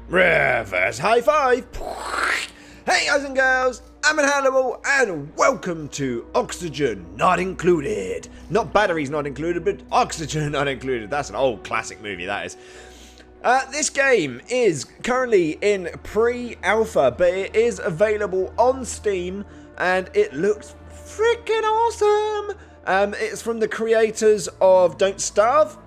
Reverse high five! Hey guys and girls, I'm Inhandable and welcome to Oxygen Not Included. Not batteries not included, but oxygen not included. That's an old classic movie, that is. This game is currently in pre-alpha, but it is available on Steam and it looks freaking awesome. It's from the creators of Don't Starve.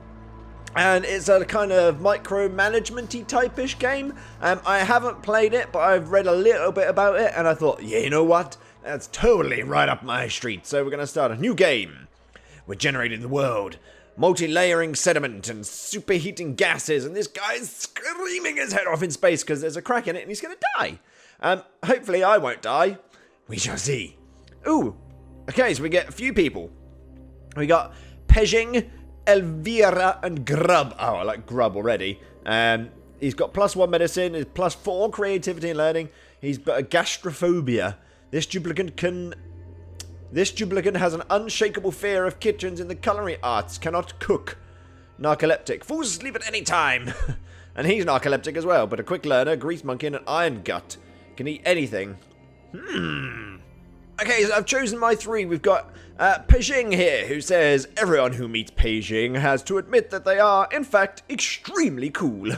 And it's a kind of micromanagement-y type-ish game. I haven't played it, but I've read a little bit about it, and I thought, yeah, you know what? That's totally right up my street. So we're going to start a new game. We're generating the world. Multi-layering sediment and superheating gases, and this guy's screaming his head off in space because there's a crack in it and he's going to die. Hopefully I won't die. We shall see. Ooh. Okay, so we get a few people. We got Pejing, Elvira and Grub. Oh, I like Grub already. He's got +1 medicine, is +4 creativity and learning. He's got a gastrophobia. This duplicant has an unshakable fear of kitchens in the culinary arts. Cannot cook. Narcoleptic. Falls asleep at any time. And he's narcoleptic as well, but a quick learner, grease monkey, and an iron gut. Can eat anything. Okay, so I've chosen my three. We've got Pejing here, who says, everyone who meets Pejing has to admit that they are, in fact, extremely cool.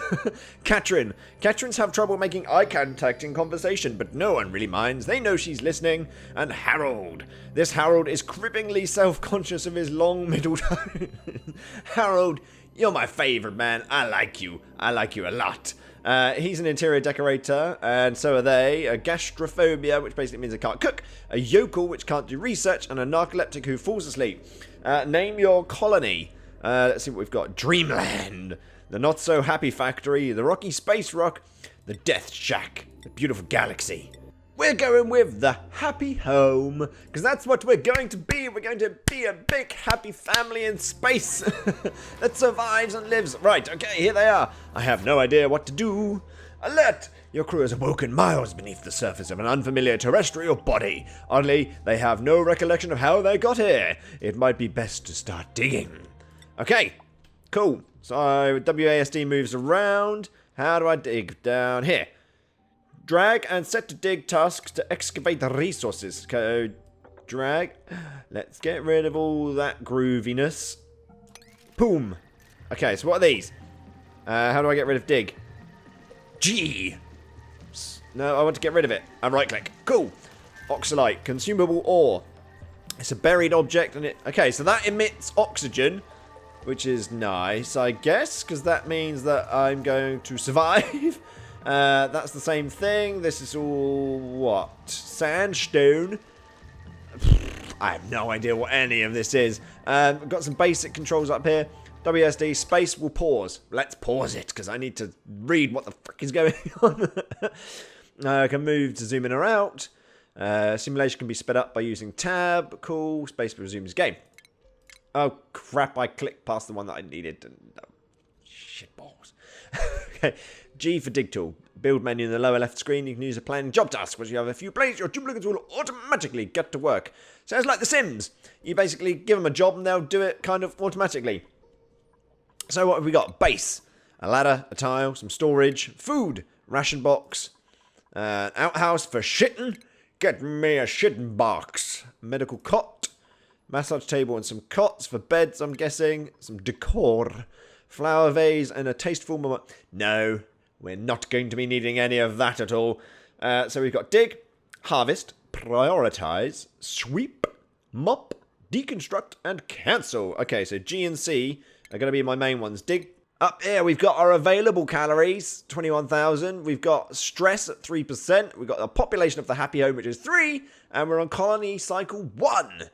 Katrin. Katrins have trouble making eye contact in conversation, but no one really minds. They know she's listening. And Harold. This Harold is cripplingly self-conscious of his long middle tone. Harold, you're my favourite, man. I like you. I like you a lot. He's an interior decorator, and so are they. A gastrophobia, which basically means they can't cook. A yokel, which can't do research. And a narcoleptic who falls asleep. Name your colony. Let's see what we've got. Dreamland. The Not-So-Happy Factory. The Rocky Space Rock. The Death Shack. The Beautiful Galaxy. We're going with the happy home, because that's what we're going to be. We're going to be a big happy family in space that survives and lives. Right, okay, here they are. I have no idea what to do. Alert! Your crew has awoken miles beneath the surface of an unfamiliar terrestrial body. Oddly, they have no recollection of how they got here. It might be best to start digging. Okay, cool. So WASD moves around. How do I dig? Down here. Drag and set to dig tasks to excavate the resources. Okay, drag. Let's get rid of all that grooviness. Boom. Okay, so what are these? How do I get rid of dig? G. No, I want to get rid of it. I right click. Cool. Oxalite. Consumable ore. It's a buried object and it... Okay, so that emits oxygen, which is nice, I guess, because that means that I'm going to survive. That's the same thing. This is all, what? Sandstone? I have no idea what any of this is. I've got some basic controls up here. WSD, space will pause. Let's pause it, because I need to read what the frick is going on. I can move to zoom in or out. Simulation can be sped up by using tab. Cool. Space resumes game. Oh, crap. I clicked past the one that I needed. Shit balls. Okay. G for dig tool. Build menu in the lower left screen. You can use a planning job task. Once you have a few plays, your duplicates will automatically get to work. Sounds like The Sims. You basically give them a job and they'll do it kind of automatically. So what have we got? Base. A ladder, a tile, some storage, food, ration box, outhouse for shitting. Get me a shitting box. Medical cot. Massage table and some cots for beds, I'm guessing. Some decor. Flower vase and a tasteful moment. No. We're not going to be needing any of that at all. So we've got dig, harvest, prioritize, sweep, mop, deconstruct, and cancel. Okay, so G and C are going to be my main ones. Dig. Up here, we've got our available calories, 21,000. We've got stress at 3%. We've got the population of the happy home, which is 3. And we're on colony cycle 1.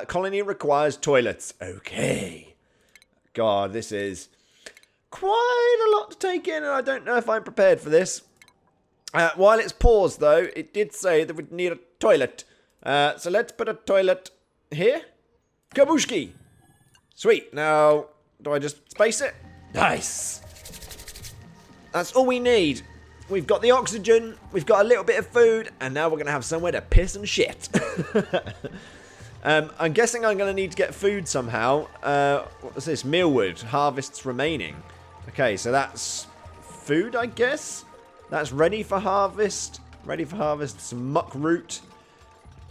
Colony requires toilets. Okay. God, this is... quite a lot to take in, and I don't know if I'm prepared for this. While it's paused, though, it did say that we'd need a toilet. So let's put a toilet here. Kabushki! Sweet. Now, do I just space it? Nice. That's all we need. We've got the oxygen, we've got a little bit of food, and now we're going to have somewhere to piss and shit. I'm guessing I'm going to need to get food somehow. What was this? Mealwood. Harvests remaining. Okay, so that's food, I guess. That's ready for harvest. Ready for harvest. Some muck root.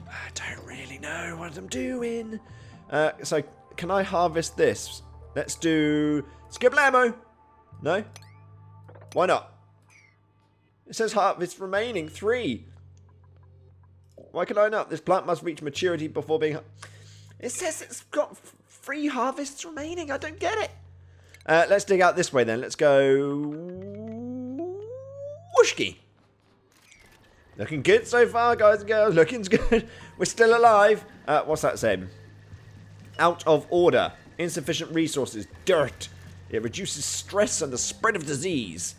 I don't really know what I'm doing. So, can I harvest this? Let's do... Skiblamo! No? Why not? It says harvest remaining 3. Why can I not? This plant must reach maturity before being... It says it's got 3 harvests remaining. I don't get it. Let's dig out this way then. Let's go... Whooshki. Looking good so far, guys and girls. Looking good. We're still alive. What's that saying? Out of order. Insufficient resources. Dirt. It reduces stress and the spread of disease.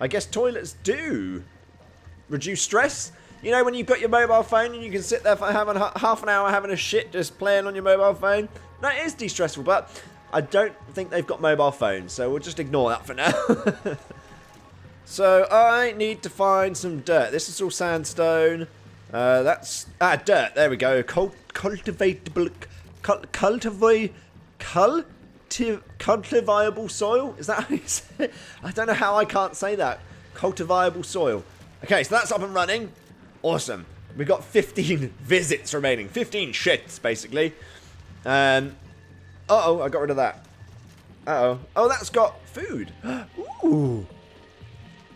I guess toilets do reduce stress. You know when you've got your mobile phone and you can sit there for half an hour having a shit just playing on your mobile phone? That is de-stressful, but I don't think they've got mobile phones, so we'll just ignore that for now. So I need to find some dirt. This is all sandstone. That's... dirt. There we go. Cultivatable soil? Is that how you say it? I don't know how I can't say that. Cultivable soil. Okay, so that's up and running. Awesome. We've got 15 visits remaining. 15 shits, basically. Uh-oh, I got rid of that. Uh-oh. Oh, that's got food. Ooh.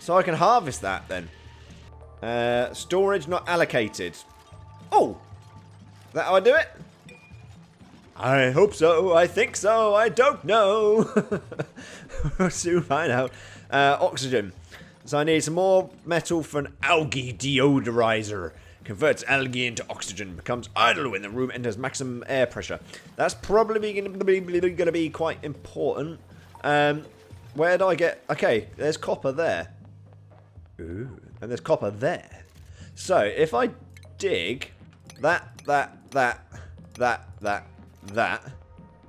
So I can harvest that then. Storage not allocated. Oh! Is that how I do it? I hope so. I think so. I don't know. We'll soon find out. Oxygen. So I need some more metal for an algae deodorizer. Converts algae into oxygen. Becomes idle when the room enters maximum air pressure. That's probably going to be quite important. Where do I get... Okay, there's copper there. Ooh. And there's copper there. So if I dig that,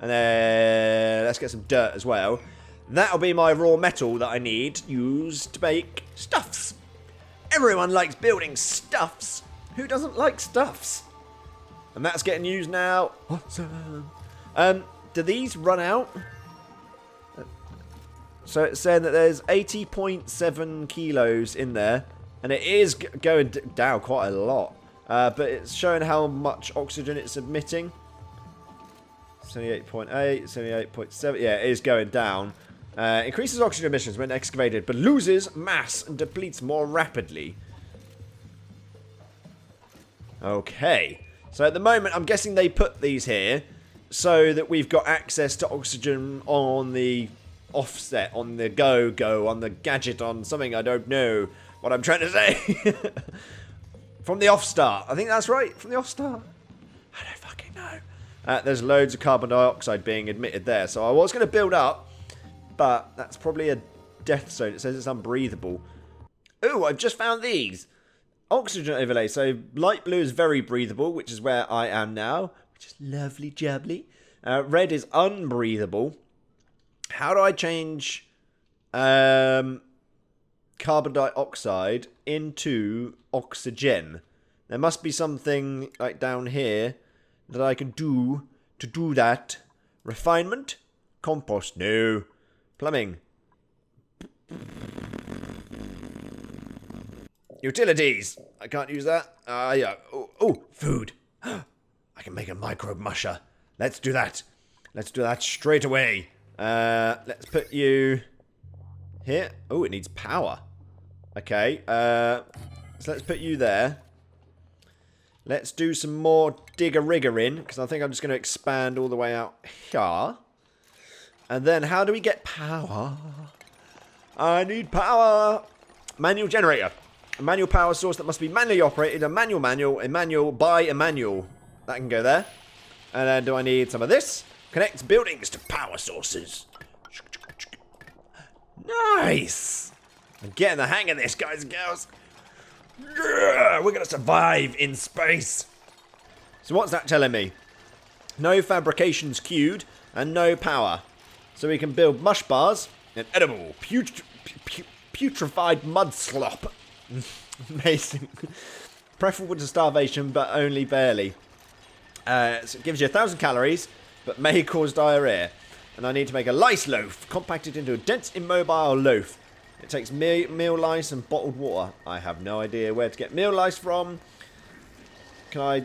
and then let's get some dirt as well. That'll be my raw metal that I need to use to make stuffs. Everyone likes building stuffs. Who doesn't like stuffs? And that's getting used now. Awesome. Do these run out? So it's saying that there's 80.7 kilos in there. And it is going down quite a lot. But it's showing how much oxygen it's emitting. 78.8, 78.7. Yeah, it is going down. Increases oxygen emissions when excavated, but loses mass and depletes more rapidly. Okay. So at the moment, I'm guessing they put these here so that we've got access to oxygen on the offset, on the go, on the gadget, on something. I don't know what I'm trying to say. From the off start. I think that's right. From the off start. I don't fucking know. There's loads of carbon dioxide being emitted there. So I was going to build up, but that's probably a death zone. It says it's unbreathable. Ooh, I've just found these. Oxygen overlay. So light blue is very breathable, which is where I am now. Which is lovely jubbly. Red is unbreathable. How do I change carbon dioxide into oxygen? There must be something like down here that I can do to do that. Refinement? Compost? No. Plumbing. Utilities. I can't use that. Yeah. Oh, food. I can make a microbe musher. Let's do that. Let's do that straight away. Let's put you here. Oh, it needs power. Okay. So let's put you there. Let's do some more digger-rigger in, because I think I'm just going to expand all the way out here. And then, how do we get power? I need power. Manual generator. A manual power source that must be manually operated. A manual by a manual. That can go there. And then, do I need some of this? Connects buildings to power sources. Nice. I'm getting the hang of this, guys and girls. Yeah, we're going to survive in space. So what's that telling me? No fabrications queued and no power. So we can build mush bars and edible putrefied mud slop. Amazing. Preferable to starvation, but only barely. So it gives you 1,000 calories, but may cause diarrhea. And I need to make a lice loaf, compacted into a dense, immobile loaf. It takes meal lice and bottled water. I have no idea where to get meal lice from. Can I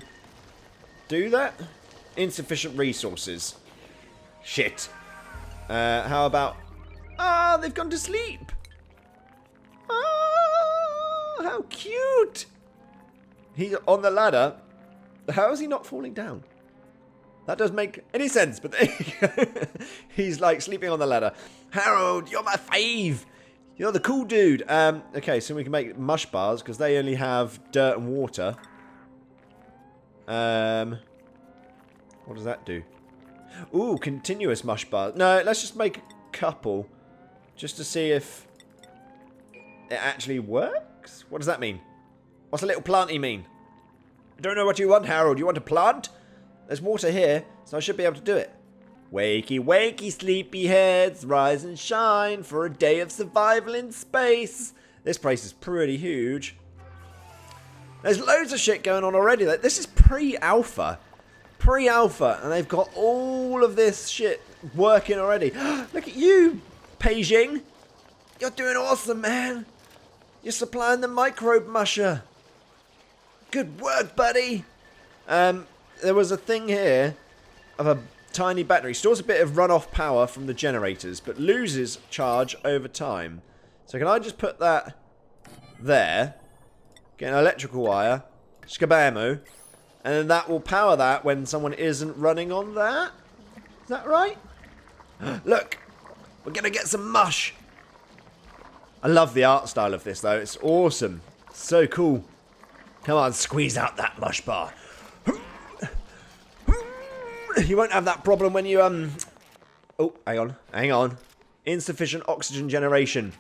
do that? Insufficient resources. Shit. How about... Ah, they've gone to sleep. Ah, how cute. He's on the ladder. How is he not falling down? That doesn't make any sense, but there you go. He's like sleeping on the ladder. Harold, you're my fave. You're the cool dude. Okay, so we can make mush bars because they only have dirt and water. What does that do? Ooh, continuous mush bars. No, let's just make a couple just to see if it actually works. What does that mean? What's a little planty mean? I don't know what you want, Harold. You want a plant? There's water here, so I should be able to do it. Wakey, wakey, sleepy heads, rise and shine for a day of survival in space. This place is pretty huge. There's loads of shit going on already. This is pre-alpha. Pre-alpha, and they've got all of this shit working already. Look at you, Beijing. You're doing awesome, man. You're supplying the microbe musher. Good work, buddy. There was a thing here of a tiny battery. Stores a bit of runoff power from the generators, but loses charge over time. So can I just put that there? Get an electrical wire. Skabamo. And then that will power that when someone isn't running on that. Is that right? Look. We're going to get some mush. I love the art style of this, though. It's awesome. So cool. Come on, squeeze out that mush bar. You won't have that problem when you, Oh, hang on. Insufficient oxygen generation.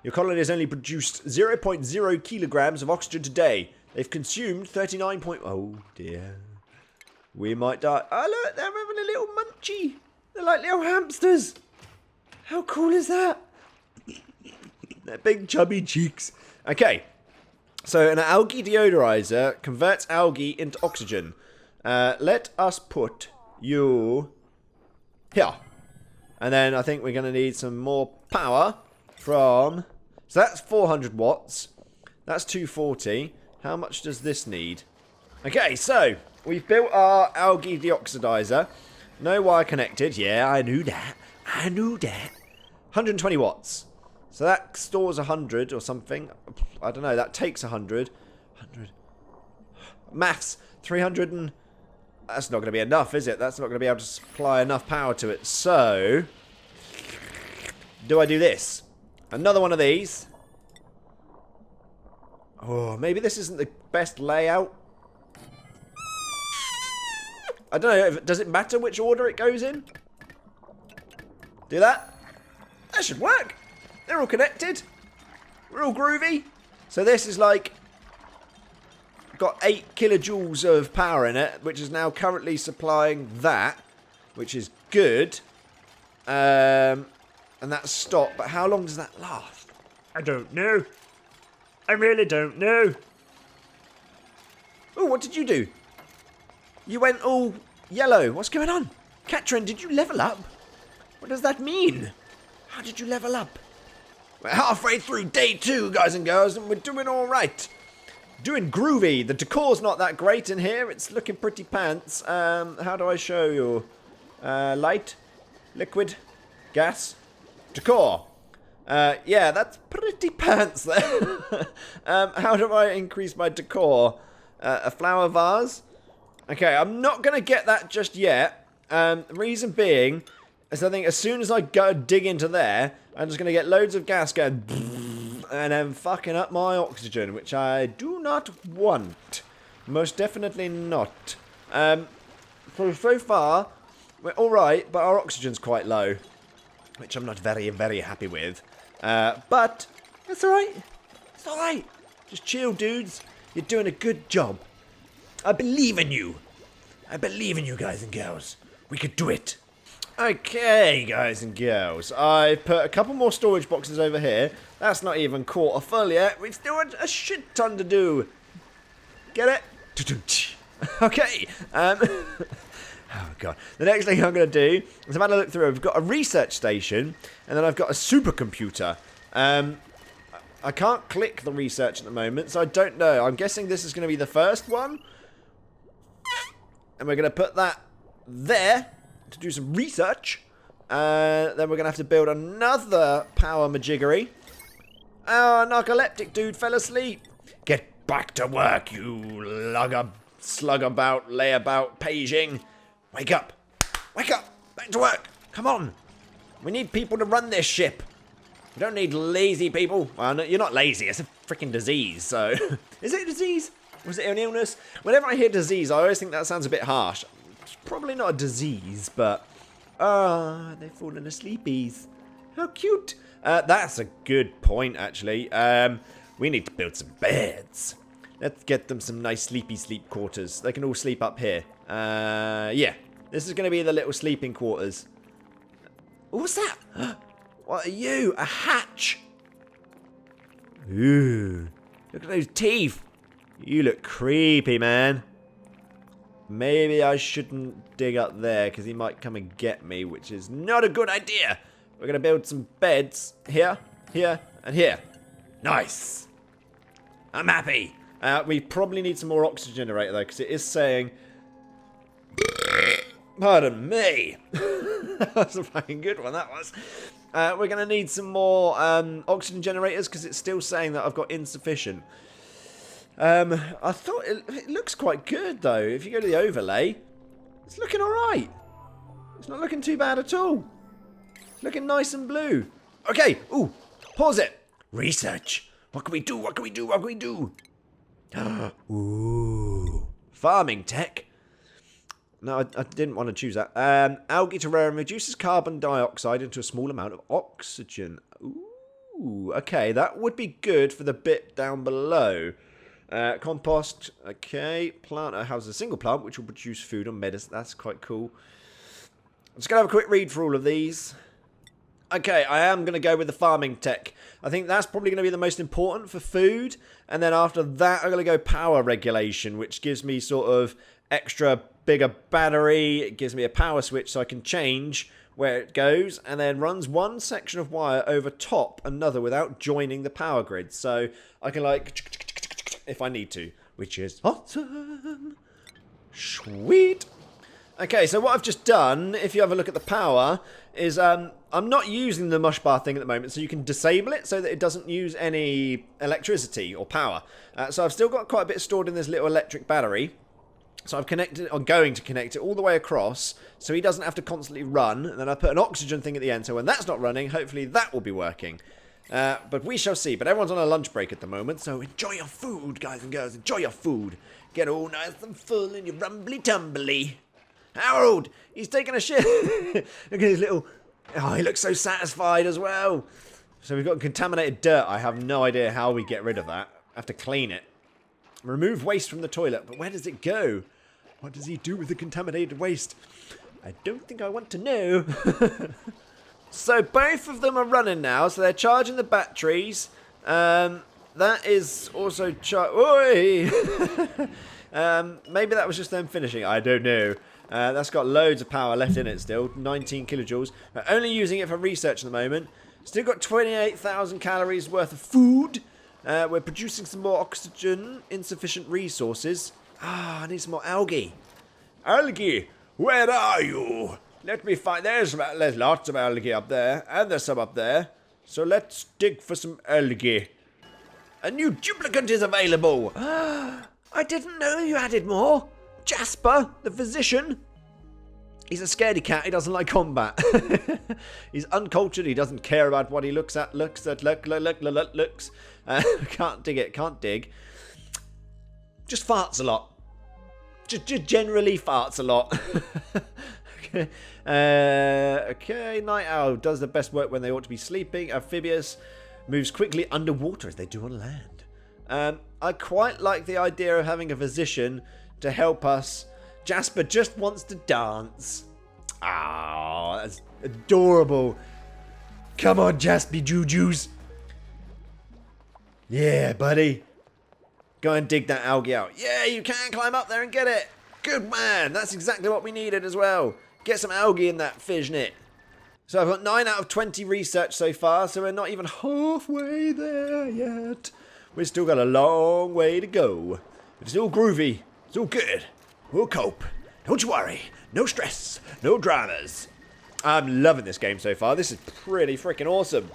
Your colony has only produced 0.0 kilograms of oxygen today. They've consumed 39 point... Oh, dear. We might die. Oh, look, they're having a little munchie. They're like little hamsters. How cool is that? Their big chubby cheeks. Okay. So, an algae deodorizer converts algae into oxygen. Let us put you here. And then I think we're going to need some more power from... So that's 400 watts. That's 240. How much does this need? Okay, so we've built our algae deoxidizer. No wire connected. Yeah, I knew that. 120 watts. So that stores 100 or something. I don't know. That takes 100. 100. Maths. 300 and... That's not going to be enough, is it? That's not going to be able to supply enough power to it. So... Do I do this? Another one of these. Oh, maybe this isn't the best layout. I don't know. Does it matter which order it goes in? Do that? That should work. They're all connected. We're all groovy. So this is like... Got 8 kilojoules of power in it, which is now currently supplying that, which is good. And that's stopped. But how long does that last? I don't know. I really don't know. Oh, what did you do? You went all yellow. What's going on? Katrin, did you level up? What does that mean? How did you level up? We're halfway through day 2, guys and girls, and we're doing all right. Doing groovy. The decor's not that great in here. It's looking pretty pants. How do I show you? Light? Liquid? Gas? Decor. Yeah, that's pretty pants there. How do I increase my decor? A flower vase? Okay, I'm not going to get that just yet. The reason being is I think as soon as I go dig into there, I'm just going to get loads of gas going and then fucking up my oxygen, which I do not want. Most definitely not. So far, we're alright, but our oxygen's quite low, which I'm not very, very happy with. But it's alright. It's alright. Just chill, dudes. You're doing a good job. I believe in you. I believe in you, guys and girls. We could do it. Okay, guys and girls. I've put a couple more storage boxes over here. That's not even quarter full yet. We've still got a shit ton to do. Get it? Okay. Oh, God. The next thing I'm going to do is I've had a look through. I've got a research station, and then I've got a supercomputer. I can't click the research at the moment, so I don't know. I'm guessing this is going to be the first one. And we're going to put that there to do some research. Then we're going to have to build another power majiggery. Oh, narcoleptic dude fell asleep. Get back to work, you slug about, lay about, paging. Wake up. Wake up. Back to work. Come on. We need people to run this ship. We don't need lazy people. Well, no, you're not lazy. It's a freaking disease, so... Is it a disease? Was it an illness? Whenever I hear disease, I always think that sounds a bit harsh. It's probably not a disease, but... Ah, they've fallen asleepies. How cute. That's a good point, actually. We need to build some beds. Let's get them some nice sleepy sleep quarters. They can all sleep up here. Yeah. This is going to be the little sleeping quarters. What's that? What are you? A hatch? Ooh. Look at those teeth. You look creepy, man. Maybe I shouldn't dig up there because he might come and get me, which is not a good idea. We're going to build some beds here, here, and here. Nice. I'm happy. We probably need some more oxygen generator, though, because it is saying... Pardon me. That's a fucking good one, that was. We're going to need some more oxygen generators because it's still saying that I've got insufficient. I thought it looks quite good, though. If you go to the overlay, it's looking alright. It's not looking too bad at all. It's looking nice and blue. Okay, ooh, pause it. Research. What can we do? What can we do? What can we do? Ooh, farming tech. No, I didn't want to choose that. Algae terrarium reduces carbon dioxide into a small amount of oxygen. Ooh, okay, that would be good for the bit down below. Compost, okay. Plant houses a single plant which will produce food and medicine. That's quite cool. I'm just going to have a quick read for all of these. Okay, I am going to go with the farming tech. I think that's probably going to be the most important for food. And then after that, I'm going to go power regulation, which gives me sort of extra bigger battery. It gives me a power switch so I can change where it goes. And then runs one section of wire over top another without joining the power grid. So I can like... if I need to, which is awesome. Sweet. Okay, so what I've just done, if you have a look at the power, is I'm not using the mush bar thing at the moment, so you can disable it so that it doesn't use any electricity or power. So I've still got quite a bit stored in this little electric battery. So I'm going to connect it all the way across, so he doesn't have to constantly run. And then I put an oxygen thing at the end, so when that's not running, hopefully that will be working. But we shall see. But everyone's on a lunch break at the moment, so enjoy your food, guys and girls. Enjoy your food. Get all nice and full in your rumbly tumbly. Harold, he's taking a shit. Look at his little... Oh, he looks so satisfied as well. So we've got contaminated dirt. I have no idea how we get rid of that. I have to clean it. Remove waste from the toilet. But where does it go? What does he do with the contaminated waste? I don't think I want to know. So both of them are running now. So they're charging the batteries. That is also Oi! Maybe that was just them finishing. I don't know. That's got loads of power left in it still. 19 kilojoules. We're only using it for research at the moment. Still got 28,000 calories worth of food. We're producing some more oxygen. Insufficient resources. Ah, I need some more algae. Algae, where are you? Let me find... There's lots of algae up there. And there's some up there. So let's dig for some algae. A new duplicate is available. I didn't know you added more. Jasper, the physician. He's a scaredy cat. He doesn't like combat. He's uncultured. He doesn't care about what he looks at. Looks. Can't dig it. Can't dig. Just farts a lot. Just generally farts a lot. Okay. Okay. Night owl does the best work when they ought to be sleeping. Amphibious moves quickly underwater as they do on land. I quite like the idea of having a physician to help us. Jasper just wants to dance. Ah, that's adorable. Come on, Jasper Juju's. Yeah, buddy. Go and dig that algae out. Yeah, you can climb up there and get it. Good man. That's exactly what we needed as well. Get some algae in that fishnet. So I've got 9 out of 20 research so far, so we're not even halfway there yet. We've still got a long way to go. It's all groovy. It's all good. We'll cope. Don't you worry. No stress. No dramas. I'm loving this game so far. This is pretty freaking awesome.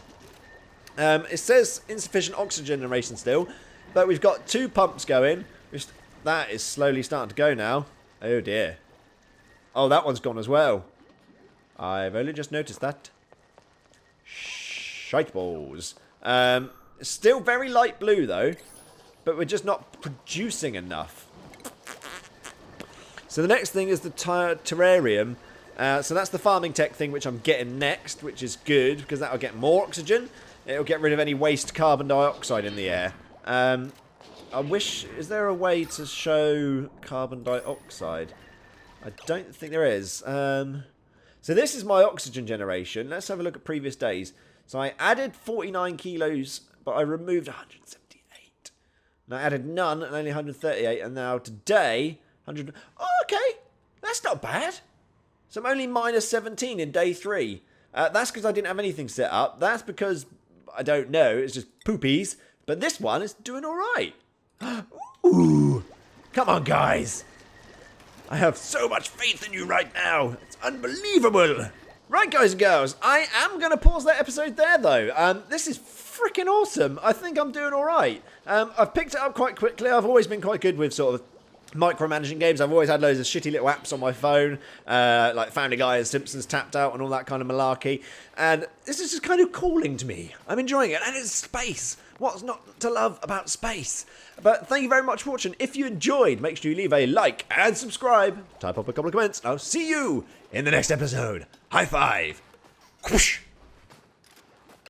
It says insufficient oxygen generation still, but we've got 2 pumps going. That is slowly starting to go now. Oh dear. Oh, that one's gone as well. I've only just noticed that. Shite balls. Still very light blue though, but we're just not producing enough. So the next thing is the terrarium. So that's the farming tech thing which I'm getting next, which is good because that'll get more oxygen. It'll get rid of any waste carbon dioxide in the air. I wish... Is there a way to show carbon dioxide? I don't think there is. So this is my oxygen generation. Let's have a look at previous days. So I added 49 kilos, but I removed 178. And I added none and only 138. And now today, 100... Oh, okay. That's not bad. So I'm only minus 17 in day 3. That's because I didn't have anything set up. That's because, I don't know, it's just poopies. But this one is doing all right. Ooh. Come on, guys. I have so much faith in you right now. It's unbelievable. Right, guys and girls, I am going to pause that episode there, though. This is freaking awesome. I think I'm doing all right. I've picked it up quite quickly. I've always been quite good with sort of micromanaging games. I've always had loads of shitty little apps on my phone, like Family Guy and Simpsons Tapped Out and all that kind of malarkey. And this is just kind of calling to me. I'm enjoying it. And it's space. What's not to love about space? But thank you very much for watching. If you enjoyed, make sure you leave a like and subscribe. Type up a couple of comments. I'll see you in the next episode. High five. Whoosh.